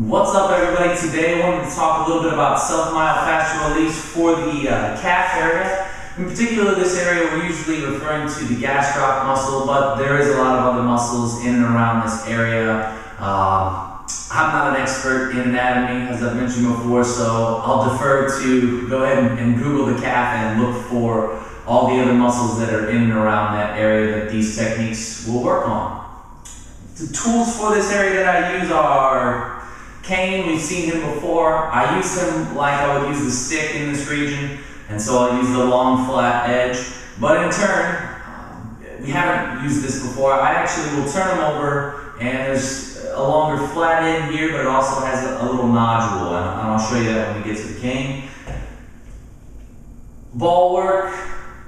What's up, everybody? Today I wanted to talk a little bit about self-myofascial release for the calf area. In particular, this area we're usually referring to the gastroc muscle, but there is a lot of other muscles in and around this area. I'm not an expert in anatomy, as I've mentioned before, so I'll defer to go ahead and Google the calf and look for all the other muscles that are in and around that area that these techniques will work on. The tools for this area that I use are cane. We've seen him before. I use him like I would use the stick in this region, and so I'll use the long flat edge. But in turn, we haven't used this before. I actually will turn him over, and there's a longer flat end here, but it also has a little nodule, and I'll show you that when we get to the cane. Ball work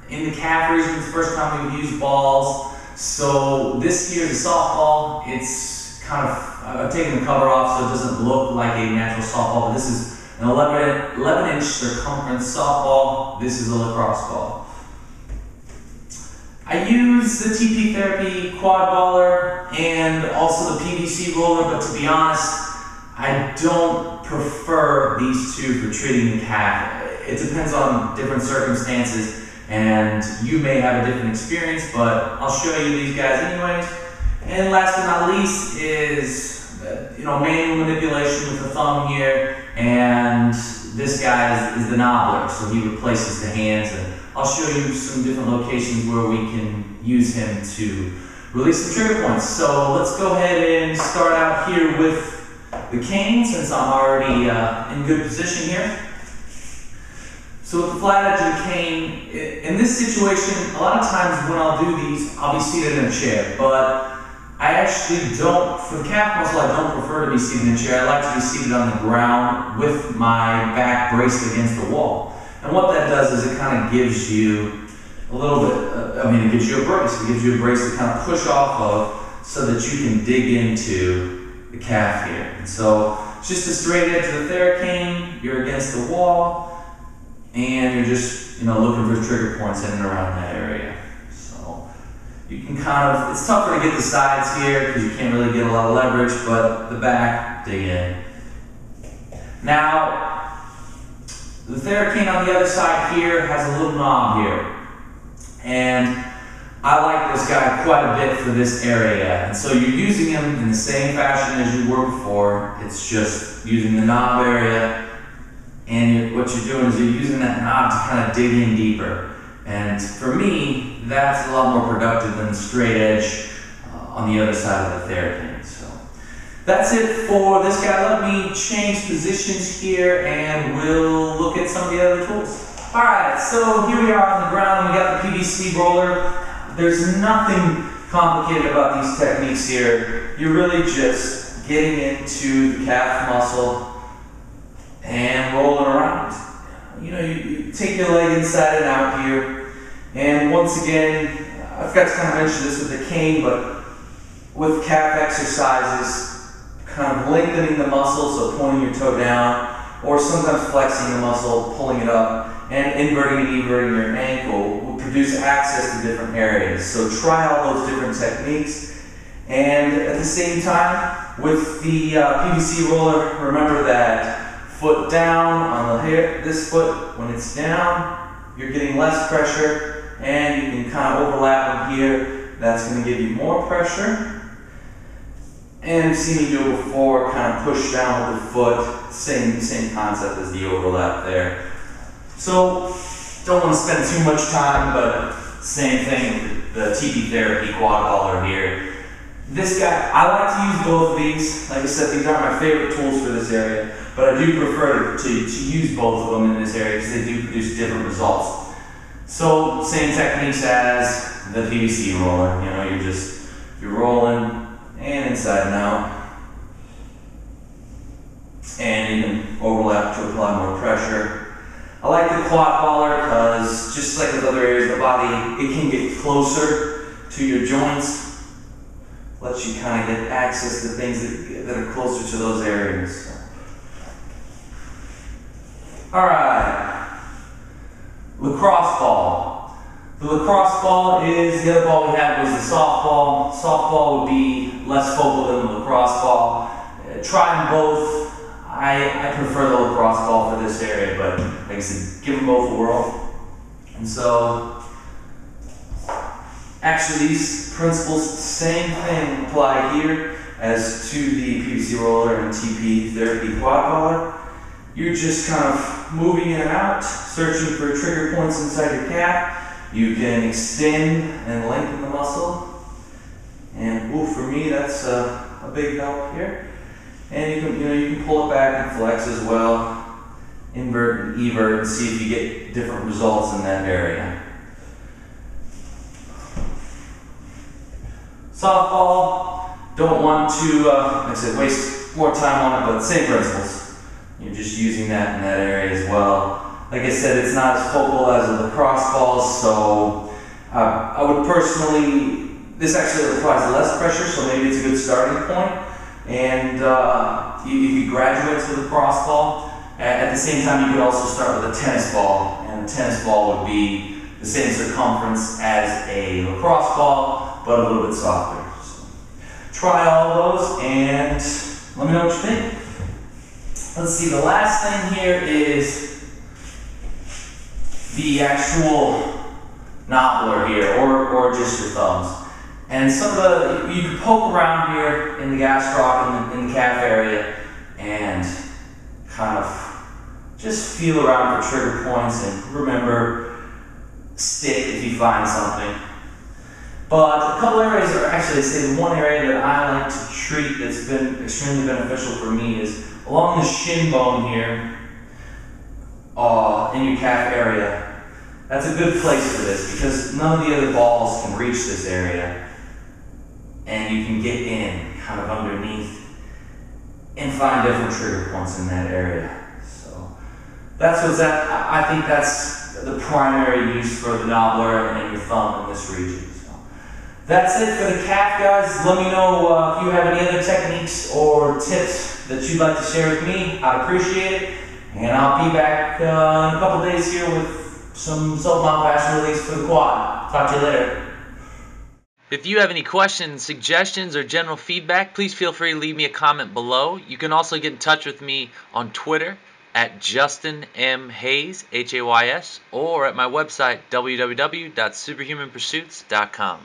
in the calf region is the first time we've used balls. So this here is a softball. It's kind of, I've taken the cover off so it doesn't look like a natural softball, but this is an 11-inch circumference softball. This is a lacrosse ball. I use the TP Therapy quad baller and also the PVC roller, but to be honest, I don't prefer these two for treating the calf. It depends on different circumstances, and you may have a different experience, but I'll show you these guys anyways. And last but not least is manual manipulation with the thumb here, and this guy is the knobbler, so he replaces the hands, and I'll show you some different locations where we can use him to release some trigger points. So let's go ahead and start out here with the cane, since I'm already in good position here. So with the flat edge of the cane, in this situation, a lot of times when I'll do these, I'll be seated in a chair, but I actually don't, for the calf muscle, I don't prefer to be seated in a chair. I like to be seated on the ground with my back braced against the wall. And what that does is it kind of gives you a little bit, it gives you a brace. It gives you a brace to kind of push off of so that you can dig into the calf here. And so it's just a straight edge of the Theracane, you're against the wall, and you're just looking for trigger points in and around that area. So you can it's tougher to get the sides here because you can't really get a lot of leverage, but the back, dig in. Now, the Theracane on the other side here has a little knob here, and I like this guy quite a bit for this area. And so you're using him in the same fashion as you were before. It's just using the knob area, and what you're doing is you're using that knob to kind of dig in deeper. And for me, that's a lot more productive than the straight edge on the other side of the Theracane. So that's it for this guy. Let me change positions here and we'll look at some of the other tools. All right, so here we are on the ground. We got the PVC roller. There's nothing complicated about these techniques here. You're really just getting into the calf muscle and rolling around. You take your leg inside and out here, and once again, I forgot to kind of mention this with the cane, but with calf exercises, kind of lengthening the muscle, so pointing your toe down, or sometimes flexing the muscle, pulling it up, and inverting and everting your ankle will produce access to different areas. So try all those different techniques, and at the same time, with the PVC roller, remember that foot down on this foot, when it's down, you're getting less pressure, and you can kind of overlap them here. That's going to give you more pressure. And you've seen me do it before, kind of push down with the foot, same concept as the overlap there. So don't want to spend too much time, but same thing with the TP Therapy quad baller here. This guy, I like to use both of these. Like I said, these aren't my favorite tools for this area, but I do prefer to use both of them in this area because they do produce different results. So same techniques as the PVC roller. You're rolling and inside and out, and you can overlap to apply more pressure. I like the quad baller because just like with other areas of the body, it can get closer to your joints. Lets you kind of get access to things that are closer to those areas. All right, lacrosse ball. The lacrosse ball is, the other ball we had was the softball. Softball would be less focal than the lacrosse ball. try them both. I prefer the lacrosse ball for this area, but like I said, give them both a whirl. And so, actually these principles, same thing apply here as to the PVC roller and TP therapy quad collar. You're just kind of moving in and out, searching for trigger points inside your calf. You can extend and lengthen the muscle. And for me, that's a big help here. And you can pull it back and flex as well, invert and evert, and see if you get different results in that area. Softball, don't want to, like I said, waste more time on it, but same principles. You're just using that in that area as well. Like I said, it's not as focal as a lacrosse ball, so I would personally, this actually applies less pressure, so maybe it's a good starting point. And if you graduate to the lacrosse ball, at the same time you could also start with a tennis ball, and a tennis ball would be the same circumference as a lacrosse ball, but a little bit softer. So, try all those and let me know what you think. Let's see, the last thing here is the actual knobbler here, or just your thumbs. And some of you can poke around here in the gastroc, in the calf area, and kind of just feel around for trigger points, and remember, stick if you find something. But a couple areas, or actually I say one area that I like to treat that's been extremely beneficial for me is along the shin bone here, in your calf area. That's a good place for this because none of the other balls can reach this area. And you can get in, kind of underneath, and find different trigger points in that area. So that's what's that. I think that's the primary use for the knobbler and your thumb in this region. So that's it for the calf, guys. Let me know if you have any other techniques or tips that you'd like to share with me. I'd appreciate it. And I'll be back in a couple days here with some self-myofascial release for the quad. Talk to you later. If you have any questions, suggestions, or general feedback, please feel free to leave me a comment below. You can also get in touch with me on Twitter at Justin M. Hayes, Hays, or at my website, www.superhumanpursuits.com.